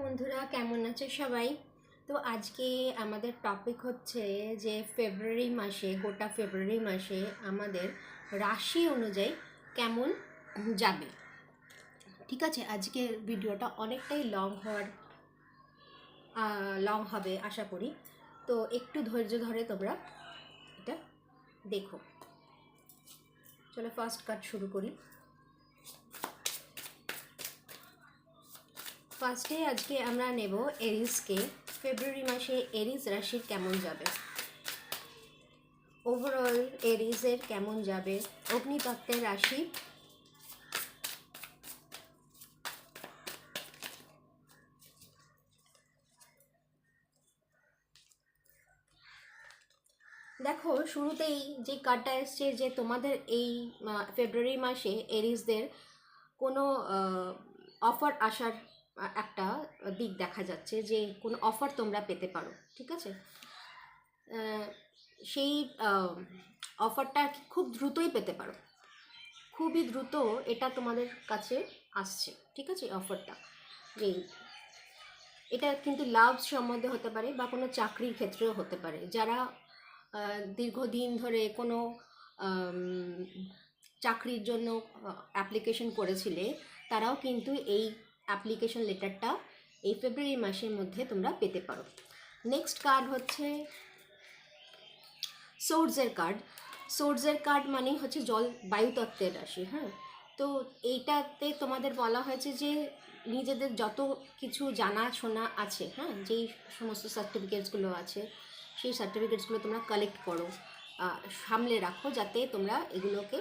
বন্ধুরা, কেমন আছে সবাই? তো আজকে আমাদের টপিক হচ্ছে যে ফেব্রুয়ারি মাসে, গোটা ফেব্রুয়ারি মাসে আমাদের রাশি অনুযায়ী কেমন যাবে। ঠিক আছে, আজকের ভিডিওটা অনেকটাই লং হবে আশা করি। তো একটু ধৈর্য ধরে তোমরা এটা দেখো। চলো ফার্স্ট কাট শুরু করি। ফার্স্টে আজকে আমরা নেব এরিসকে। ফেব্রুয়ারি মাসে এরিস রাশির কেমন যাবে, ওভারঅল এরিসের কেমন যাবে। অগ্নিতত্ত্বের রাশি, দেখো শুরুতেই যে কার্ডটা এসছে যে তোমাদের এই ফেব্রুয়ারি মাসে এরিসদের কোনো অফার আসার একটা দিক দেখা যাচ্ছে, যে কোনো অফার তোমরা পেতে পারো। ঠিক আছে, সেই অফারটা খুব দ্রুতই পেতে পারো, খুবই দ্রুত এটা তোমাদের কাছে আসছে। ঠিক আছে, অফারটা যে এটা কিন্তু লাভ সম্বন্ধে হতে পারে বা কোনো চাকরির ক্ষেত্রেও হতে পারে। যারা দীর্ঘদিন ধরে কোনো চাকরির জন্য অ্যাপ্লিকেশন করেছিলে, তারাও কিন্তু এই অ্যাপ্লিকেশন লেটারটা এই ফেব্রুয়ারি মাসের মধ্যে তোমরা পেতে পারো। নেক্সট কার্ড হচ্ছে সোর্সের কার্ড। সোর্সের কার্ড মানেই হচ্ছে জল বায়ুতত্ত্বের রাশি। হ্যাঁ, তো এইটাতে তোমাদের বলা হয়েছে যে নিজেদের যত কিছু জানাশোনা আছে, হ্যাঁ, যেই সমস্ত সার্টিফিকেটসগুলো আছে, সেই সার্টিফিকেটসগুলো তোমরা কালেক্ট করো, সামলে রাখো, যাতে তোমরা এগুলোকে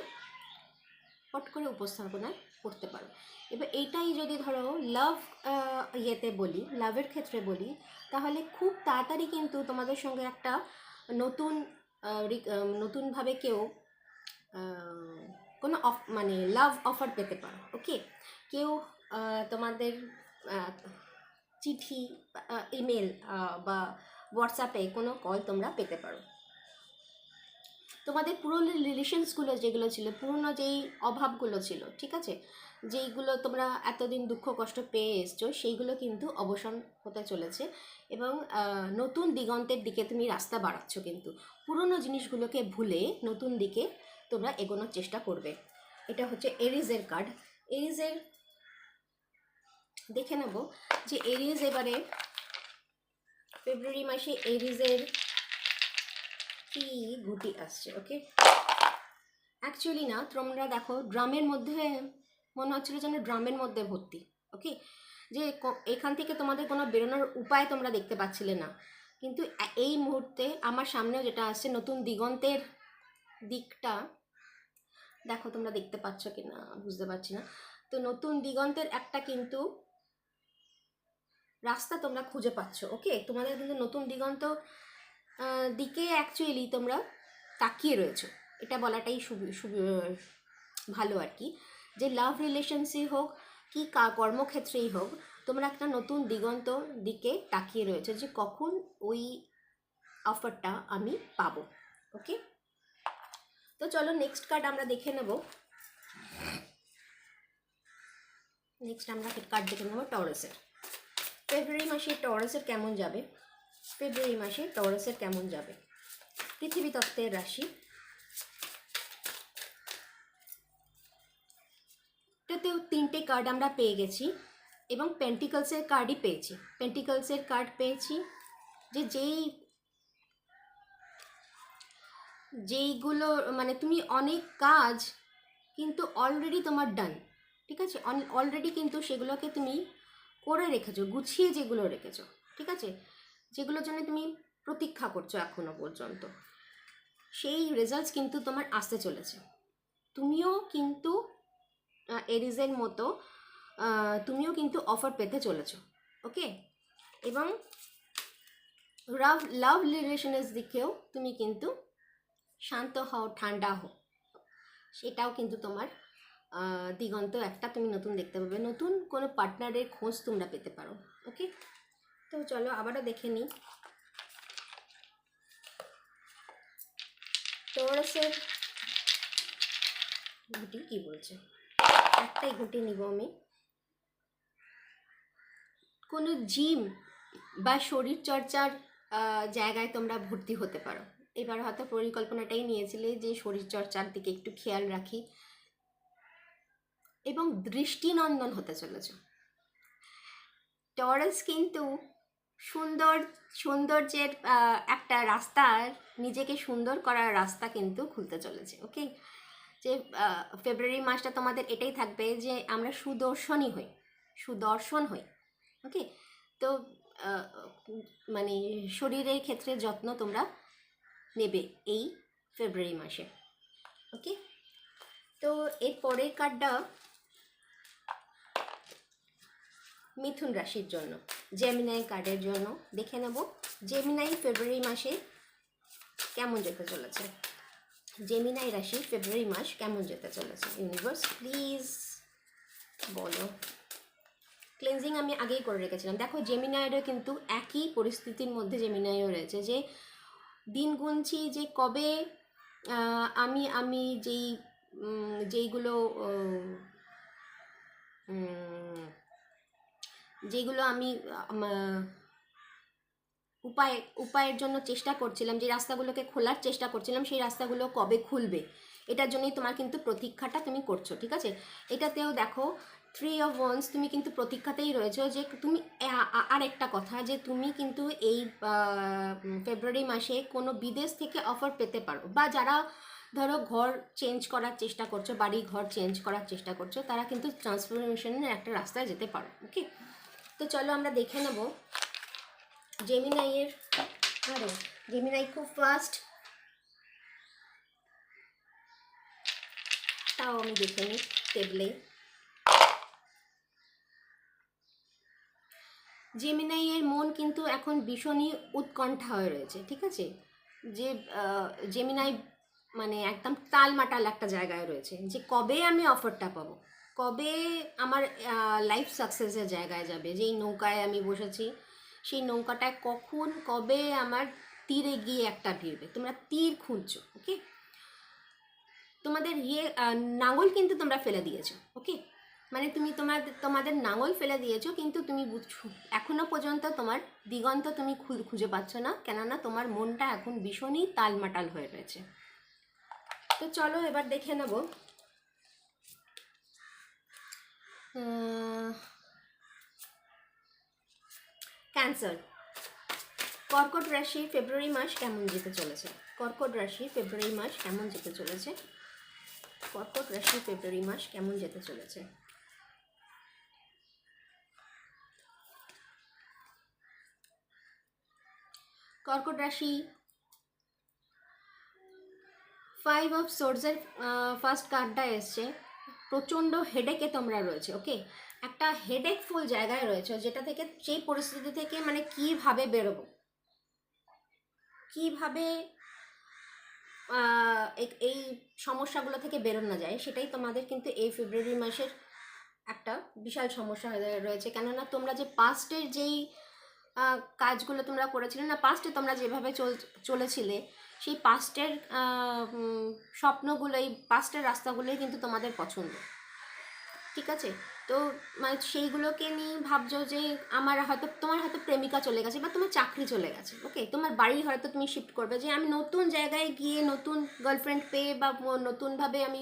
পট করে উপস্থাপনা করতে পারো। এবার এইটাই যদি ধরো লাভ ইয়েতে বলি, লাভের ক্ষেত্রে বলি, তাহলে খুব তাড়াতাড়ি কিন্তু তোমাদের সঙ্গে একটা নতুন নতুনভাবে কেউ কোনো মানে লাভ অফার পেতে পারো। ওকে, কেউ তোমাদের চিঠি, ইমেল বা হোয়াটসঅ্যাপে কোনো কল তোমরা পেতে পারো। তোমাদের পুরনো রিলেশনসগুলো যেগুলো ছিল, পুরনো যেই অভাবগুলো ছিল, ঠিক আছে, যেইগুলো তোমরা এতদিন দুঃখ কষ্ট পেয়ে এসছো, সেইগুলো কিন্তু অবসান হতে চলেছে এবং নতুন দিগন্তের দিকে তুমি রাস্তা বাড়াচ্ছ। কিন্তু পুরনো জিনিসগুলোকে ভুলে নতুন দিকে তোমরা এগোনোর চেষ্টা করবে। এটা হচ্ছে এরিজের কার্ড। এরিজের দেখে নেব যে এরিজ এবারে ফেব্রুয়ারি মাসে এরিজের কি গুটি আসছে। ওকে, অ্যাকচুয়ালি না, তোমরা দেখো ড্রামের মধ্যে মনে হচ্ছিল যেন ড্রামের মধ্যে ভর্তি। ওকে, যে এখান থেকে তোমাদের কোনো বেরোনোর উপায় তোমরা দেখতে পাচ্ছিলে না, কিন্তু এই মুহূর্তে আমার সামনেও যেটা আসছে নতুন দিগন্তের দিকটা, দেখো তোমরা দেখতে পাচ্ছ কি না বুঝতে পারছি না। তো নতুন দিগন্তের একটা কিন্তু রাস্তা তোমরা খুঁজে পাচ্ছ। ওকে, তোমাদের কিন্তু নতুন দিগন্ত দিকে অ্যাকচুয়ালি তোমরা তাকিয়ে রয়েছো, এটা বলাটাই ভালো আর কি। যে লাভ রিলেশনসই হোক কি কর্মক্ষেত্রেই হোক, তোমরা একটা নতুন দিগন্ত দিকে তাকিয়ে রয়েছে যে কখন ওই অফারটা আমি পাবো। ওকে, তো চলো নেক্সট কার্ড আমরা দেখে নেব। নেক্সট আমরা কার্ড দেখে নেব টরাসের। ফেব্রুয়ারি মাসে টরাসের কেমন যাবে, ফেব্রুয়ারি মাসে টরাসের কেমন যাবে। পৃথিবী তত্ত্বের রাশি, এটাতেও তিনটে কার্ড আমরা পেয়ে গেছি এবং পেন্টিকলসের কার্ডই পেয়েছি। পেন্টিকলসের কার্ড পেয়েছি যে যেইগুলো মানে তুমি অনেক কাজ কিন্তু অলরেডি তোমার ডান। ঠিক আছে, অলরেডি কিন্তু সেগুলোকে তুমি করে রেখেছো, গুছিয়ে যেগুলো রেখেছো। ঠিক আছে, যেগুলোর জন্য তুমি প্রতীক্ষা করছো এখনো পর্যন্ত, সেই রেজাল্টস কিন্তু তোমার আসতে চলেছে। তুমিও কিন্তু এরিজের মতো তুমিও কিন্তু অফার পেতে চলেছো। ওকে, এবং লাভ রিলেশনের দিকেও তুমি কিন্তু শান্ত হও, ঠান্ডা হও, সেটাও কিন্তু তোমার দিগন্ত একটা তুমি নতুন দেখতে পাবে। নতুন কোনো পার্টনারের খোঁজ তোমরা পেতে পারো। ওকে, তো চলো আবারও দেখে নিই টরাসের গুটি কি বলছে। একটাই গুটি নিব আমি। কোনো জিম বা শরীর চর্চার জায়গায় তোমরা ভর্তি হতে পারো। এবার হয়তো পরিকল্পনাটাই নিয়েছিলে যে শরীর চর্চার দিকে একটু খেয়াল রাখি, এবং দৃষ্টিনন্দন হতে চলেছ। টরাস কিন্তু সৌন্দর্যের একটা রাস্তা, নিজেকে সুন্দর করার রাস্তা কিন্তু খুলতে চলেছে। ওকে, যে ফেব্রুয়ারি মাসটা তোমাদের এটাই থাকবে যে আমরা সুদর্শন হই। ওকে, তো মানে শরীরের ক্ষেত্রে যত্ন তোমরা নেবে এই ফেব্রুয়ারি মাসে। ওকে, তো এর পরের কার্ডটা মিথুন রাশির জন্য, জেমিনাই কার্ডের জন্য দেখে নেব জেমিনাই ফেব্রুয়ারি মাসে কেমন যেতে চলেছে। জেমিনাই রাশি ফেব্রুয়ারি মাস কেমন যেতে চলেছে, ইউনিভার্স প্লিজ বলো। ক্লেন্সিং আমি আগেই করে রেখেছিলাম। দেখো জেমিনাইরও কিন্তু একই পরিস্থিতির মধ্যে জেমিনাইও রয়েছে, যে দিন গুনছি যে কবে আমি আমি যেইগুলো যেগুলো আমি উপায়ের জন্য চেষ্টা করছিলাম, যে রাস্তাগুলোকে খোলার চেষ্টা করছিলাম, সেই রাস্তাগুলো কবে খুলবে, এটার জন্যই তোমার কিন্তু প্রতীক্ষাটা তুমি করছো। ঠিক আছে, এটাতেও দেখো 3 of Wands, তুমি কিন্তু প্রতীক্ষাতেই রয়েছো, যে তুমি আর একটা কথা, যে তুমি কিন্তু এই ফেব্রুয়ারি মাসে কোনো বিদেশ থেকে অফার পেতে পারো, বা যারা ধরো ঘর চেঞ্জ করার চেষ্টা করছো, বাড়ি ঘর চেঞ্জ করার চেষ্টা করছো, তারা কিন্তু ট্রান্সফরমেশনের একটা রাস্তায় যেতে পারো। ওকে, তো চলো আমরা দেখে নেব জেমিনাইয়ের। আরও জেমিনাই খুব ফাস্ট, তাও আমি দেখে নিই টেবলে। জেমিনাইয়ের মন কিন্তু এখন ভীষণই উৎকণ্ঠা হয়ে রয়েছে। ঠিক আছে, যে জেমিনাই মানে একদম টালমাটাল একটা জায়গায় রয়েছে, যে কবে আমি অফারটা পাবো, কবে আমার লাইফ সাকসেসের জায়গায় যাবে, যেই নৌকায় আমি বসেছি সেই নৌকাটায় কখন কবে আমার তীরে গিয়ে একটা ভিড়বে। তোমরা তীর খুঁজছো। ওকে, তোমাদের নাঙল কিন্তু তোমরা ফেলে দিয়েছো। ওকে, মানে তুমি তোমাদের নাঙল ফেলে দিয়েছো, কিন্তু তুমি এখনো পর্যন্ত তোমার দিগন্ত তুমি খুঁজে পাচ্ছ না, কেননা তোমার মনটা এখন ভীষণই তালমাটাল হয়ে রয়েছে। তো চলো এবার দেখে নেব ক্যান্সার। কর্কট রাশি ফেব্রুয়ারি মাস কেমন যেতে চলেছে, কর্কট রাশি ফেব্রুয়ারি মাস কেমন যেতে চলেছে, কর্কট রাশি ফেব্রুয়ারি মাস কেমন যেতে চলেছে। কর্কট রাশি 5 of Swords-এর ফার্স্ট কার্ডটা এসছে। প্রচণ্ড হেডেকে তোমরা রয়েছে। ওকে, একটা হেডেকফুল জায়গায় রয়েছে, যেটা থেকে, সেই পরিস্থিতি থেকে মানে কিভাবে বেরোবো, কিভাবে এই সমস্যাগুলো থেকে বেরোনো যায়, সেটাই তোমাদের কিন্তু এই ফেব্রুয়ারি মাসের একটা বিশাল সমস্যা হয়ে রয়েছে। কেননা তোমরা যে পাস্টের যেই কাজগুলো তোমরা করেছিলে না, পাস্টে তোমরা যেভাবে চলেছিলে, সেই পাস্টের স্বপ্নগুলোই, পাস্টের রাস্তাগুলোই কিন্তু তোমাদের পছন্দ। ঠিক আছে, তো মানে সেইগুলোকে নিয়ে ভাবছো যে তোমার হয়তো প্রেমিকা চলে গেছে, বা তোমার চাকরি চলে গেছে। ওকে, তোমার বাড়ি হয়তো তুমি শিফট করবে, যে আমি নতুন জায়গায় গিয়ে নতুন গার্লফ্রেন্ড পেয়ে, বা নতুনভাবে আমি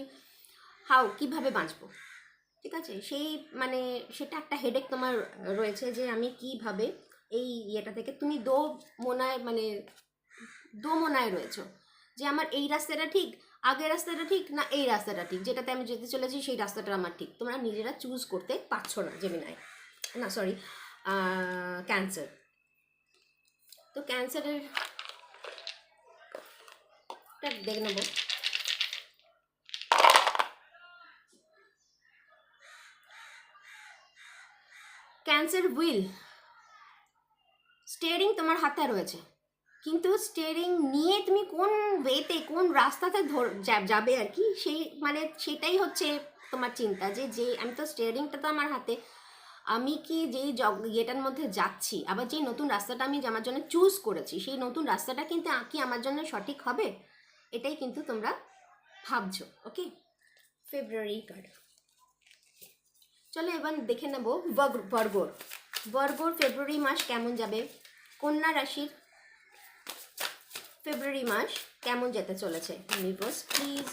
কীভাবে বাঁচবো। ঠিক আছে, সেই মানে সেটা একটা হেডেক তোমার রয়েছে, যে আমি কিভাবে এই ইয়েটা থেকে, তুমি দোমনায় রয়েছো, যে আমার এই রাস্তাটা ঠিক, আগের রাস্তাটা ঠিক, না এই রাস্তাটা ঠিক, যেটাতে আমি যেতে চলেছি সেই রাস্তাটা আমার ঠিক। তোমরা নিজেরা চুজ করতে পারছো না জেমিনাই, না সরি ক্যান্সার। তো ক্যান্সারের দেখে নেব। ক্যান্সার হুইল, স্টিয়ারিং তোমার হাতে রয়েছে, কিন্তু স্টিয়ারিং নিয়ে তুমি কোন ওয়েতে, কোন রাস্তাতে যাবে আর কি, সেই মানে সেটাই হচ্ছে তোমার চিন্তা, যে আমি তো স্টিয়ারিংটা তো আমার হাতে, আমি কি যেই ইয়েটার মধ্যে যাচ্ছি, আবার যেই নতুন রাস্তাটা আমি আমার জন্য চুজ করেছি, সেই নতুন রাস্তাটা কিন্তু কি আমার জন্য সঠিক হবে, এটাই কিন্তু তোমরা ভাবছো। ওকে, ফেব্রুয়ারি কার্ড। চলো এবার দেখে নেব ভার্গোর। বর্গর ফেব্রুয়ারি মাস কেমন যাবে? কন্যা রাশির ফেব্রুয়ারি মাস কেমন যেতে চলেছে? Universe please.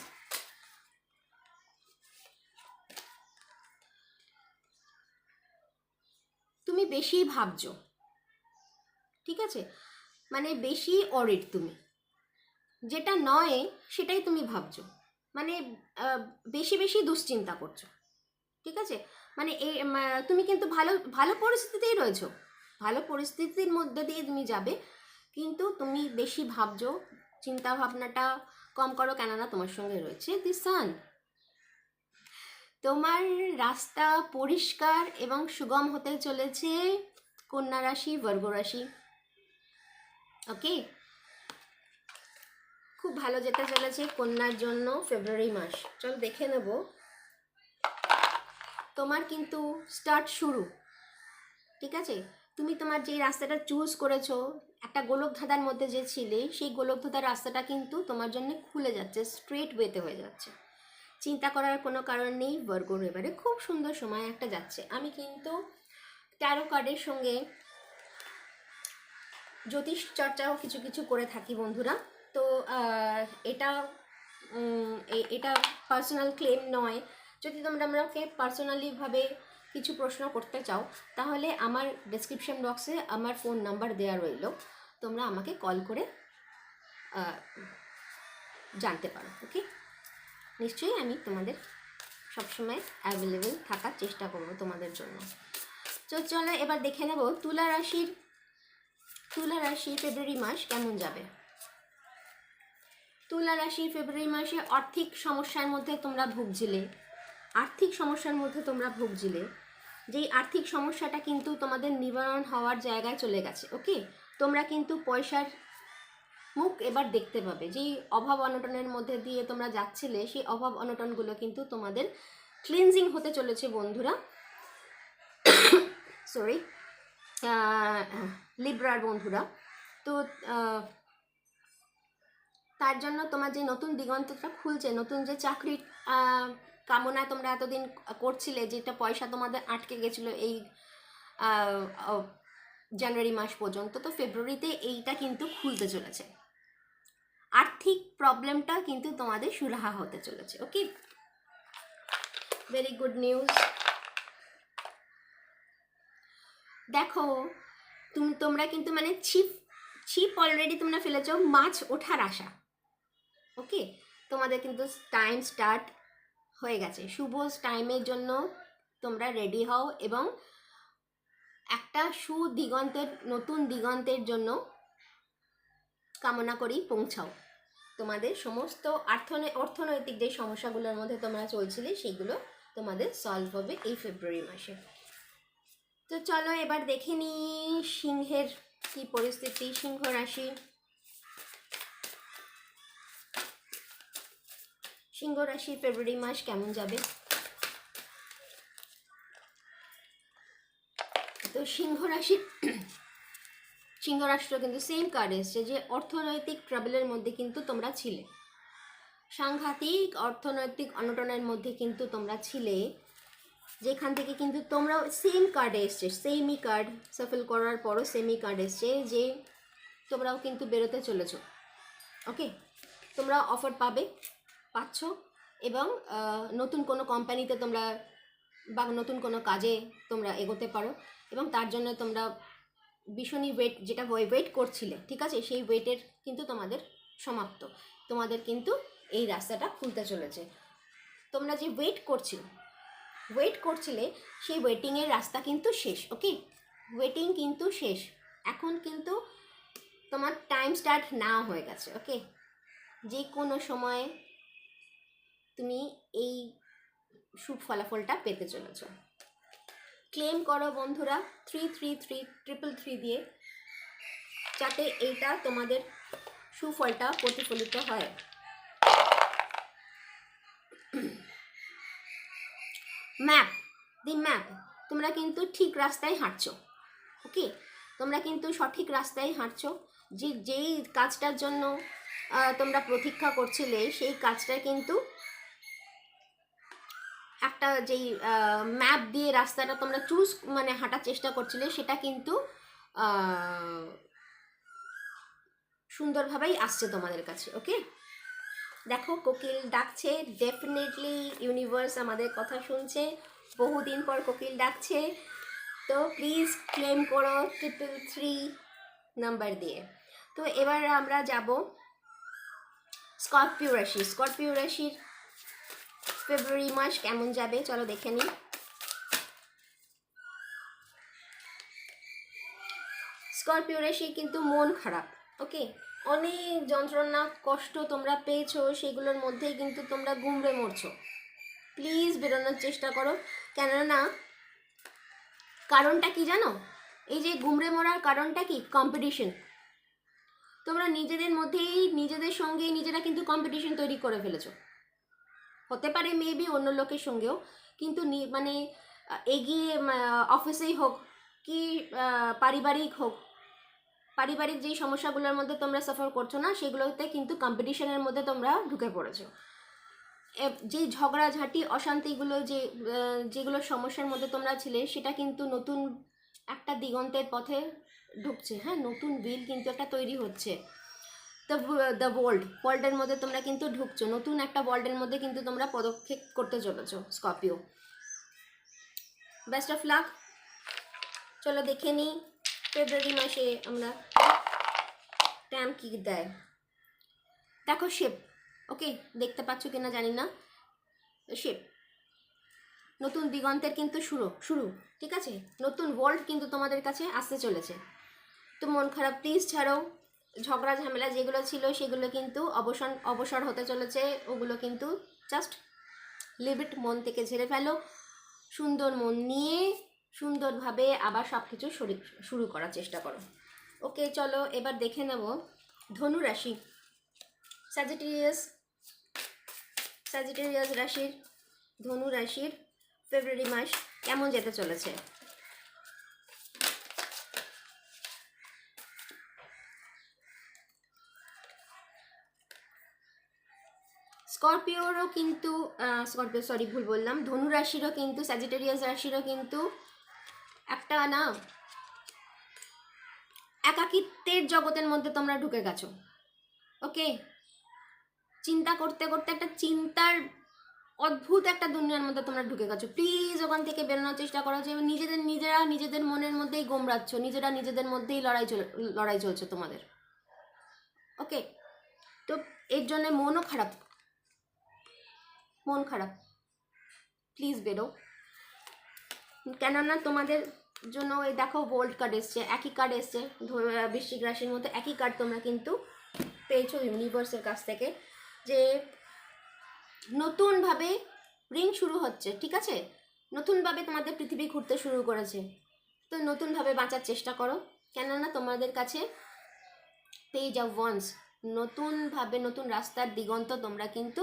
তুমি বেশি ভাবছো, ঠিক আছে, মানে বেশি অরিড, তুমি যেটা নয় সেটাই তুমি ভাবছো, মানে বেশি বেশি দুশ্চিন্তা করছো, ঠিক আছে। মানে এই তুমি কিন্তু ভালো ভালো পরিস্থিতিতেই রয়েছো, ভালো পরিস্থিতির মধ্যে দিয়ে তুমি যাবে, কিন্তু তুমি বেশি ভাবছো, চিন্তা ভাবনাটা কম করো, কেননা তোমার সঙ্গে রয়েছে দি সান। তোমার রাস্তা পরিষ্কার এবং সুগম হতে চলেছে কন্যা রাশি, বর্গ রাশি। ওকে, খুব ভালো যেতে চলেছে কন্যার জন্য ফেব্রুয়ারি মাস। চল দেখে নেব, তোমার কিন্তু স্টার্ট শুরু, ঠিক আছে। তুমি তোমার যে রাস্তাটা চুজ করেছো, একটা গোলকধাঁধার মধ্যে যে ছিলে, সেই গোলকধাঁধার রাস্তাটা কিন্তু তোমার জন্য খুলে যাচ্ছে, স্ট্রেট ওয়েতে হয়ে যাচ্ছে। চিন্তা করার কোনো কারণ নেই, বর্গর এবারে খুব সুন্দর সময় একটা যাচ্ছে। আমি কিন্তু ট্যারো কার্ডের সঙ্গে জ্যোতিষ চর্চাও কিছু কিছু করে থাকি বন্ধুরা। তো এটা এটা পার্সোনাল ক্লেম নয়। যদি তোমরা আমাকে পার্সোনালিভাবে কিছু প্রশ্ন করতে চাও, তাহলে আমার ডেসক্রিপশন বক্সে আমার ফোন নাম্বার দেওয়া রইল, তোমরা আমাকে কল করে জানতে পারো। ওকে, নিশ্চয়ই আমি তোমাদের সবসময় অ্যাভেলেবেল থাকার চেষ্টা করব তোমাদের জন্য। তো চলো এবার দেখে নেব তুলা রাশি ফেব্রুয়ারি মাস কেমন যাবে। তুলা রাশি ফেব্রুয়ারি মাসে আর্থিক সমস্যার মধ্যে তোমরা ভুগছিলে, যেই আর্থিক সমস্যাটা কিন্তু তোমাদের নিবারণ হওয়ার জায়গায় চলে গেছে। ওকে, তোমরা কিন্তু পয়সার মুখ এবার দেখতে পাবে। যেই অভাব অনটনের মধ্যে দিয়ে তোমরা যাচ্ছিলে, সেই অভাব অনটনগুলো কিন্তু তোমাদের ক্লিনজিং হতে চলেছে বন্ধুরা। সরি, লিব্রার বন্ধুরা। তো তার জন্য তোমার যে নতুন দিগন্তটা খুলছে, নতুন যে চাকরির কামনা তোমরা এতদিন করছিলে, যেটা পয়সা তোমাদের আটকে গেছিলো এই জানুয়ারি মাস পর্যন্ত, তো ফেব্রুয়ারিতে এইটা কিন্তু খুলতে চলেছে। আর্থিক প্রবলেমটা কিন্তু তোমাদের সুরাহা হতে চলেছে। ওকে, ভেরি গুড নিউজ। দেখো তোমরা কিন্তু মানে ছিপ অলরেডি তোমরা ফেলেছো, মাছ ওঠার আশা। ওকে, তোমাদের কিন্তু টাইম স্টার্ট হয়ে গেছে, শুভ টাইমের জন্য তোমরা রেডি হও এবং একটা নতুন দিগন্তের জন্য কামনা করি পৌঁছাও। তোমাদের সমস্ত অর্থনৈতিক যে সমস্যাগুলোর মধ্যে তোমরা চলছিলে, সেগুলো তোমাদের সলভ হবে এই ফেব্রুয়ারি মাসে। তো চলো এবার দেখে নিই সিংহের কি পরিস্থিতি। সিংহ রাশি ফেব্রুয়ারি মাস কেমন যাবে? তো সিংহ রাশির কিন্তু সেম কার্ড এসছে, যে অর্থনৈতিক ট্রাবলের মধ্যে কিন্তু তোমরা ছিলে, সাংঘাতিক অর্থনৈতিক অনটনের মধ্যে কিন্তু তোমরা ছিলে, যেখান থেকে কিন্তু তোমরা সেম কার্ড এসছে, সেমই কার্ড সাফল করার পরও সেমই কার্ড এসছে, যে তোমরাও কিন্তু বেরোতে চলেছো। ওকে, তোমরা অফার পাচ্ছ এবং নতুন কোনো কোম্পানিতে তোমরা বা নতুন কোনো কাজে তোমরা এগোতে পারো, এবং তার জন্য তোমরা ভীষণই ওয়েট করছিলে, ঠিক আছে, সেই ওয়েটের কিন্তু তোমাদের সমাপ্ত। তোমাদের কিন্তু এই রাস্তাটা খুলতে চলেছে। তোমরা যে ওয়েট করছিলে সেই ওয়েটিংয়ের রাস্তা কিন্তু শেষ। ওকে, ওয়েটিং কিন্তু শেষ, এখন কিন্তু তোমার টাইম স্টার্ট না হয়ে গেছে। ওকে, যে কোনো সময় তুমি এই শুভ ফলাফলটা পেতে চলেছ। ক্লেম করো বন্ধুরা 333 দিয়ে, যাতে এইটা তোমাদের সুফলটা প্রতিফলিত হয়। ম্যাপ তোমরা কিন্তু ঠিক রাস্তায় হাঁটছো। ওকে, তোমরা কিন্তু সঠিক রাস্তায় হাঁটছো। যেই কাজটার জন্য তোমরা প্রতীক্ষা করছিলে, সেই কাজটা কিন্তু একটা যেই ম্যাপ দিয়ে রাস্তাটা তোমরা চুজ মানে হাঁটার চেষ্টা করছিলে, সেটা কিন্তু সুন্দরভাবেই আসছে তোমাদের কাছে। ওকে, দেখো কোকিল ডাকছে, ডেফিনেটলি ইউনিভার্স আমাদের কথা শুনছে, বহুদিন পর কোকিল ডাকছে। তো প্লিজ ক্লেম করো 333 নাম্বার দিয়ে। তো এবার আমরা যাব স্করপিও রাশি। স্করপিও রাশির ফেব্রুয়ারি মাস কেমন যাবে চলো দেখে নিই। স্করপিও রাশি কিন্তু মন খারাপ। ওকে, অনেক যন্ত্রণা কষ্ট তোমরা পেয়েছো, সেগুলোর মধ্যেই কিন্তু তোমরা গুমড়ে মরছো। প্লিজ বেরোনোর চেষ্টা করো, কেননা কারণটা কি জানো? এই যে গুমড়ে মরার কারণটা কি? কম্পিটিশন। তোমরা নিজেদের মধ্যেই নিজেদের সঙ্গেই নিজেরা কিন্তু কম্পিটিশন তৈরি করে ফেলেছো। হতে পারে মেবি অন্য লোকের সঙ্গেও, কিন্তু মানে এগিয়ে অফিসেই হোক কি পারিবারিক হোক, পারিবারিক যেই সমস্যাগুলোর মধ্যে তোমরা সাফার করছো না, সেগুলোতে কিন্তু কম্পিটিশনের মধ্যে তোমরা ঢুকে পড়েছো। যেই ঝগড়াঝাঁটি অশান্তিগুলো যেগুলো সমস্যার মধ্যে তোমরা ছিলে, সেটা কিন্তু নতুন একটা দিগন্তের পথে ঢুকছে। হ্যাঁ, নতুন বিল কিন্তু একটা তৈরি হচ্ছে। দ্য ওয়ার্ল্ডের মধ্যে তোমরা কিন্তু ঢুকছো, নতুন একটা ওয়ার্ল্ডের মধ্যে কিন্তু তোমরা পদক্ষেপ করতে চলেছো স্করপিও। Best of luck. চলো দেখে নিই ফেব্রুয়ারি মাসে আমরা ট্যাম কি দেয়। দেখো শেপ, ওকে দেখতে পাচ্ছ কিনা জানি না, শেপ নতুন দিগন্তের কিন্তু শুরু, ঠিক আছে? নতুন ওয়ার্ল্ড কিন্তু তোমাদের কাছে আসতে চলেছে। তো মন খারাপ প্লিজ ছাড়ো, ঝগড়া ঝামেলা যেগুলো ছিল সেগুলো কিন্তু অবসর হতে চলেছে, ওগুলো কিন্তু জাস্ট লিভ ইট, মন থেকে ঝেড়ে ফেলো, সুন্দর মন নিয়ে সুন্দরভাবে আবার সব কিছু শুরু করার চেষ্টা করো। ওকে চলো এবার দেখে নেব ধনু রাশি। স্যাজিটেরিয়াস রাশির, ধনু রাশির ফেব্রুয়ারি মাস কেমন যেতে চলেছে। স্করপিওরও কিন্তু ভুল বললাম, ধনু রাশিরও কিন্তু স্যাজিটেরিয়াস রাশিরও কিন্তু একটা না একাকিত্বের জগতের মধ্যে তোমরা ঢুকে গেছো। ওকে, চিন্তা করতে করতে একটা চিন্তার অদ্ভুত একটা দুনিয়ার মধ্যে তোমরা ঢুকে গেছো। প্লিজ ওখান থেকে বেরোনোর চেষ্টা করো, যে নিজেদের মনের মধ্যেই গোমড়াচ্ছ, নিজেদের মধ্যেই লড়াই চলছে তোমাদের। ওকে, তো এর জন্য মন খারাপ, প্লিজ বেরো, কেননা তোমাদের জন্য ওই দেখো বোল্ড কার্ড এসছে, একই কার্ড এসছে বৃশ্চিক রাশির মধ্যে, একই কার্ড তোমরা কিন্তু পেয়েছো ইউনিভার্সের কাছ থেকে, যে নতুনভাবে রিং শুরু হচ্ছে, ঠিক আছে? নতুনভাবে তোমাদের পৃথিবী ঘুরতে শুরু করেছে, তো নতুনভাবে বাঁচার চেষ্টা করো, কেননা তোমাদের কাছে পেজ অফ ওয়ান্স, নতুনভাবে নতুন রাস্তার দিগন্ত তোমরা কিন্তু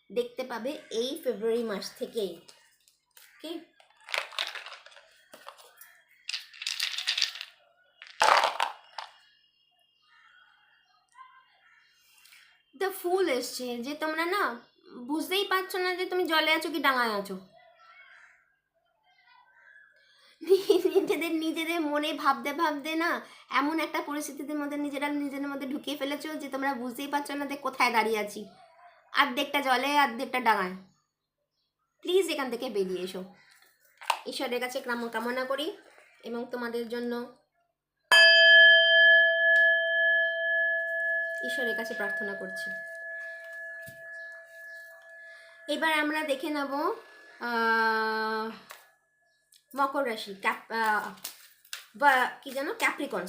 দেখতে পাবে এই ফেব্রুয়ারি মাস থেকেই। ওকে, দ্য ফুল এসছে, যে তোমরা না বুঝতেই পারছো না যে তুমি জলে আছো কি ডাঙায় আছো। নিজেদের মনে ভাবতে না এমন একটা পরিস্থিতির মধ্যে নিজেদের মধ্যে ঢুকিয়ে ফেলেছো যে তোমরা বুঝতেই পারছো না যে কোথায় দাঁড়িয়ে আছি, অর্ধেকটা জলে অর্ধেকটা ডাঙায়। প্লিজ এখান থেকে বেরিয়ে এসো, ঈশ্বরের কাছে কামনা করি এবং তোমাদের জন্য ঈশ্বরের কাছে প্রার্থনা করছি। এবার আমরা দেখে নেব মকর রাশি, কি জানো ক্যাপ্রিকন,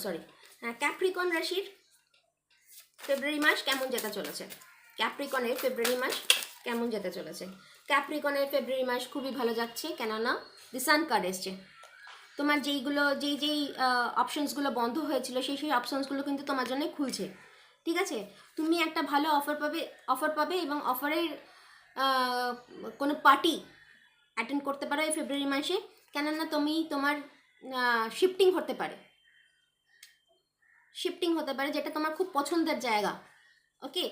ক্যাপ্রিকন রাশির ফেব্রুয়ারি মাস কেমন যেতে চলেছে। ক্যাপ্রিকনের ফেব্রুয়ারি মাস কেমন যেতে চলেছে। ক্যাপ্রিকনের ফেব্রুয়ারি মাস খুবই ভালো যাচ্ছে, কেননা দি সান কার্ড এসছে। তোমার যেই অপশনসগুলো বন্ধ হয়েছিল সেই অপশনসগুলো কিন্তু তোমার জন্য খুলছে, ঠিক আছে? তুমি একটা ভালো অফার পাবে এবং অফারের কোনো পার্টি অ্যাটেন্ড করতে পারো এই ফেব্রুয়ারি মাসে, কেননা তোমার শিফটিং হতে পারে যেটা তোমার খুব পছন্দের জায়গা। ওকে,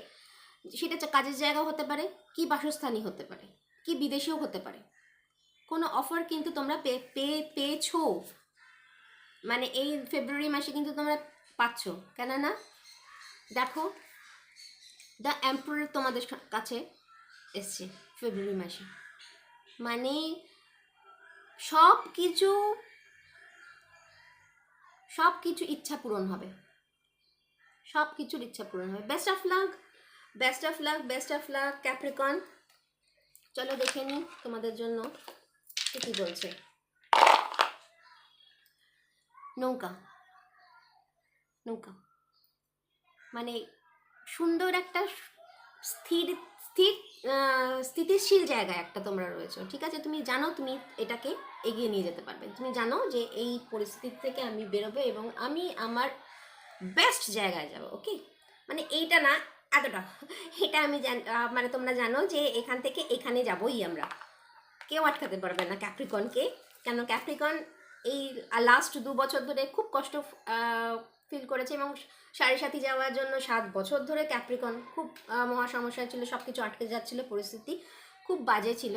সেটা কাজের জায়গাও হতে পারে, কি বাসস্থানই হতে পারে, কি বিদেশেও হতে পারে। কোনো অফার কিন্তু তোমরা পেয়েছো, মানে এই ফেব্রুয়ারি মাসে কিন্তু তোমরা পাচ্ছ। কেননা দেখো, দ্য এম্পারার তোমাদের কাছে এসছে ফেব্রুয়ারি মাসে, মানে সব কিছু ইচ্ছা পূরণ হবে, সব কিছুর ইচ্ছা পূরণ হবে। Best of luck, best of luck, best of luck Capricorn. চলো দেখে নিই তোমাদের জন্য কি বলছে। নৌকা, নৌকা মানে সুন্দর একটা স্থির স্থির স্থিতিশীল জায়গায় একটা তোমরা রয়েছো, ঠিক আছে? তুমি জানো তুমি এটাকে এগিয়ে নিয়ে যেতে পারবে, তুমি জানো যে এই পরিস্থিতি থেকে আমি বেরোবো এবং আমি আমার বেস্ট জায়গায় যাব। ওকে, মানে এইটা না, এতটা এটা আমি মানে তোমরা জানো যে এখান থেকে এখানে যাবোই আমরা, কেউ আটকাতে পারবে না ক্যাপ্রিকনকে। কেন ক্যাপ্রিকন এই লাস্ট 2 বছর ধরে খুব কষ্ট ফিল করেছে এবং সাড়ে সাথী যাওয়ার জন্য 7 বছর ধরে ক্যাপ্রিকন খুব মহা সমস্যা ছিল, সব কিছু আটকে যাচ্ছিল, পরিস্থিতি খুব বাজে ছিল।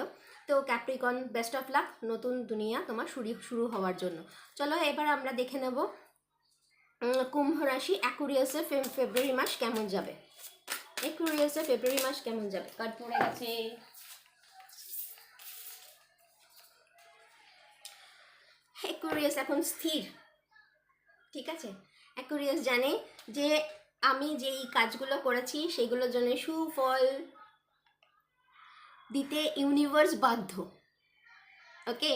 তো ক্যাপ্রিকন বেস্ট অফ লাক, নতুন দুনিয়া তোমার শুরু হওয়ার জন্য। চলো এবার আমরা দেখে নেব কুম্ভ রাশি অ্যাকুরিয়াসে ফেব্রুয়ারি মাস কেমন যাবে। অ্যাকুরিয়াসে ফেব্রুয়ারি মাস কেমন যাবে, কার্ড পড়ে গেছে। অ্যাকুরিয়াস এখন স্থির, ঠিক আছে? অ্যাকুরিয়াস জানে যে আমি যেই কাজগুলো করেছি সেগুলোর জন্য সুফল দিতে ইউনিভার্স বাধ্য। ওকে,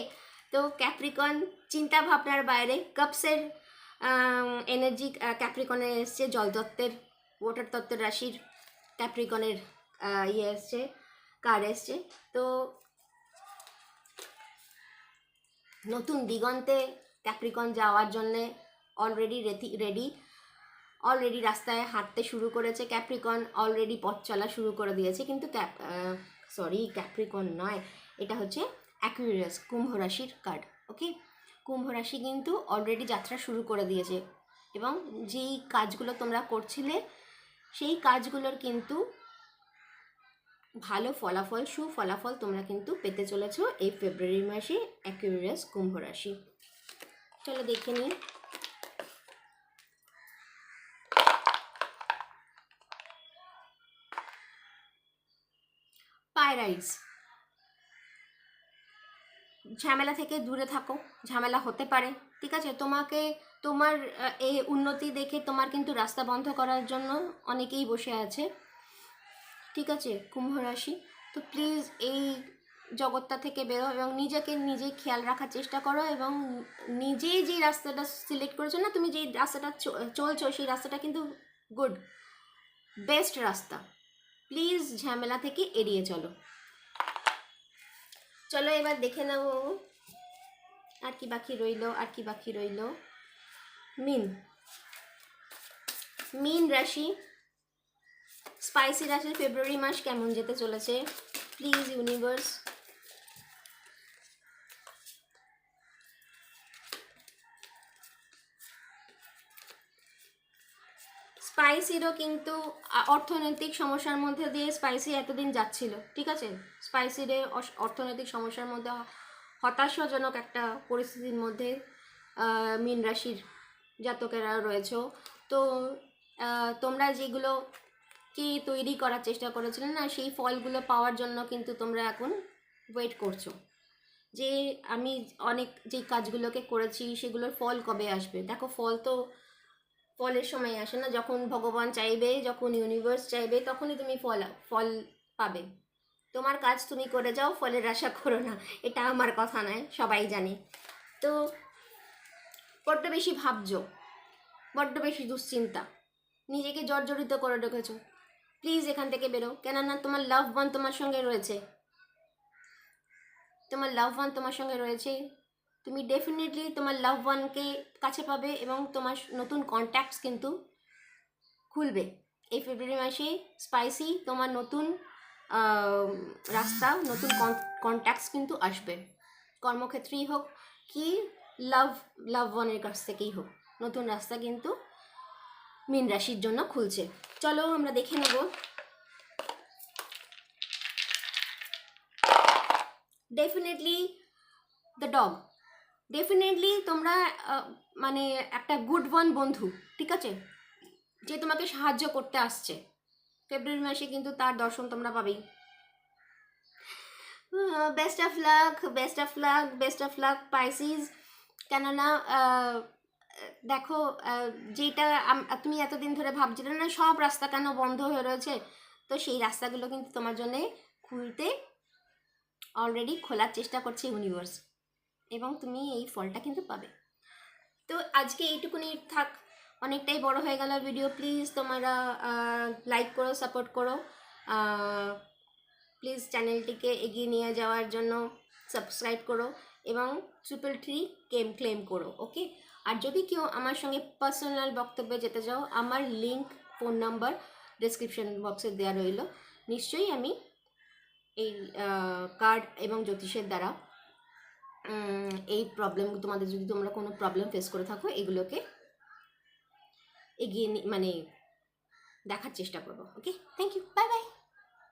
তো ক্যাপ্রিকন চিন্তা ভাবনার বাইরে কাপসের এনার্জি ক্যাপ্রিকনে এসছে, জলতত্ত্বের ওয়াটার তত্ত্বের রাশির ক্যাপ্রিকনের ইয়ে এসছে, কার্ড এসছে। তো নতুন দিগন্তে ক্যাপ্রিকন যাওয়ার জন্যে অলরেডি রেডি, অলরেডি রাস্তায় হাঁটতে শুরু করেছে ক্যাপ্রিকন, অলরেডি পথ চলা শুরু করে দিয়েছে। কিন্তু ক্যাপ্রিকন নয়, এটা হচ্ছে অ্যাকুয়ারিয়াস, কুম্ভ রাশির কার্ড। ওকে, কুম্ভ রাশি কিন্তু অলরেডি যাত্রা শুরু করে দিয়েছে এবং যেই কাজগুলো তোমরা করছিলে সেই কাজগুলোর কিন্তু ভালো ফলাফল, সুফলাফল তোমরা কিন্তু পেতে চলেছো এই ফেব্রুয়ারি মাসে অ্যাকুয়ারিয়াস কুম্ভ রাশি। চলো দেখে নিই। পাইরাইটস, ঝামেলা থেকে দূরে থাকো, ঝামেলা হতে পারে, ঠিক আছে? তোমার এই উন্নতি দেখে তোমার কিন্তু রাস্তা বন্ধ করার জন্য অনেকেই বসে আছে, ঠিক আছে কুম্ভ রাশি? তো প্লিজ এই জগৎটা থেকে বেরো এবং নিজেকে নিজেই খেয়াল রাখার চেষ্টা করো এবং নিজেই যে রাস্তাটা সিলেক্ট করেছো না, তুমি যেই রাস্তাটা চলছো সেই রাস্তাটা কিন্তু গুড, বেস্ট রাস্তা। প্লিজ ঝামেলা থেকে এড়িয়ে চলো। চলো এবার দেখে নেব আর কি বাকি রইল। মিন রাশি, স্পাইসি রাশির ফেব্রুয়ারি মাস কেমন যেতে চলেছে প্লিজ ইউনিভার্স। স্পাইসিরও কিন্তু অর্থনৈতিক সমস্যার মধ্যে দিয়ে স্পাইসি এতদিন যাচ্ছিল, ঠিক আছে? স্পাইসিরে অর্থনৈতিক সমস্যার মধ্যে হতাশাজনক একটা পরিস্থিতির মধ্যে মীন রাশির জাতকেরা রয়েছে। তো তোমরা যেগুলো কি তৈরি করার চেষ্টা করেছিলে না, সেই ফলগুলো পাওয়ার জন্য কিন্তু তোমরা এখন ওয়েট করছো যে আমি অনেক যেই কাজগুলোকে করেছি সেগুলোর ফল কবে আসবে। দেখো ফলের সময় আসে না, যখন ভগবান চাইবে, যখন ইউনিভার্স চাইবে তখনই তুমি ফল পাবে। তোমার কাজ তুমি করে যাও, ফলের আশা করো না, এটা আমার কথা নয়, সবাই জানে। তো বড্ড বেশি ভাবছো, বড্ড বেশি দুশ্চিন্তা, নিজেকে জর্জরিত করে রেখেছো। প্লিজ এখান থেকে বেরো, কেননা তোমার লাভ ওয়ান তোমার সঙ্গে রয়েছে, তুমি ডেফিনেটলি তোমার লাভ ওয়ানকে কাছে পাবে এবং তোমার নতুন কন্ট্যাক্টস কিন্তু খুলবে এই ফেব্রুয়ারি মাসে। স্পাইসি তোমার নতুন রাস্তা, নতুন কন্ট্যাক্টস কিন্তু আসবে, কর্মক্ষেত্রেই হোক কি লাভ ওয়ানের কাছ থেকেই হোক, নতুন রাস্তা কিন্তু মীন রাশির জন্য খুলছে। চলো আমরা দেখে নেব ডেফিনেটলি দ্য ডগ, ডেফিনেটলি তোমরা মানে একটা গুড ওয়ান বন্ধু, ঠিক আছে, যে তোমাকে সাহায্য করতে আসছে। ফেব্রুয়ারি মাসে কিন্তু তার দর্শন তোমরা পাবেই। Best of luck, best of luck, best of luck Pisces. কেননা দেখো, যেটা তুমি এতদিন ধরে ভাবছিলে না সব রাস্তা কেন বন্ধ হয়ে রয়েছে, তো সেই রাস্তাগুলো কিন্তু তোমার জন্যে খুলতে অলরেডি খোলার চেষ্টা করছে ইউনিভার্স, এবং তুমি এই ফলটা কিন্তু পাবে। তো আজকে এইটুকুনি থাক, অনেকটাই বড় হয়ে গেল ভিডিও। প্লিজ তোমরা লাইক করো, সাপোর্ট করো, প্লিজ চ্যানেলটিকে এগিয়ে নিয়ে যাওয়ার জন্য সাবস্ক্রাইব করো এবং 333 ক্লেম করো, ওকে। আর যদি কেউ আমার সঙ্গে পার্সোনাল বক্তব্যে যেতে চাও, আমার লিঙ্ক, ফোন নাম্বার ডেসক্রিপশন বক্সে দেওয়া রইল। নিশ্চয়ই আমি এই কার্ড এবং জ্যোতিষের দ্বারা এই প্রবলেম, তোমাদের যদি তোমরা কোনো প্রবলেম ফেস করে থাকো, এগুলোকে এগিয়ে মানে দেখার চেষ্টা করবো, okay. Thank you, bye by.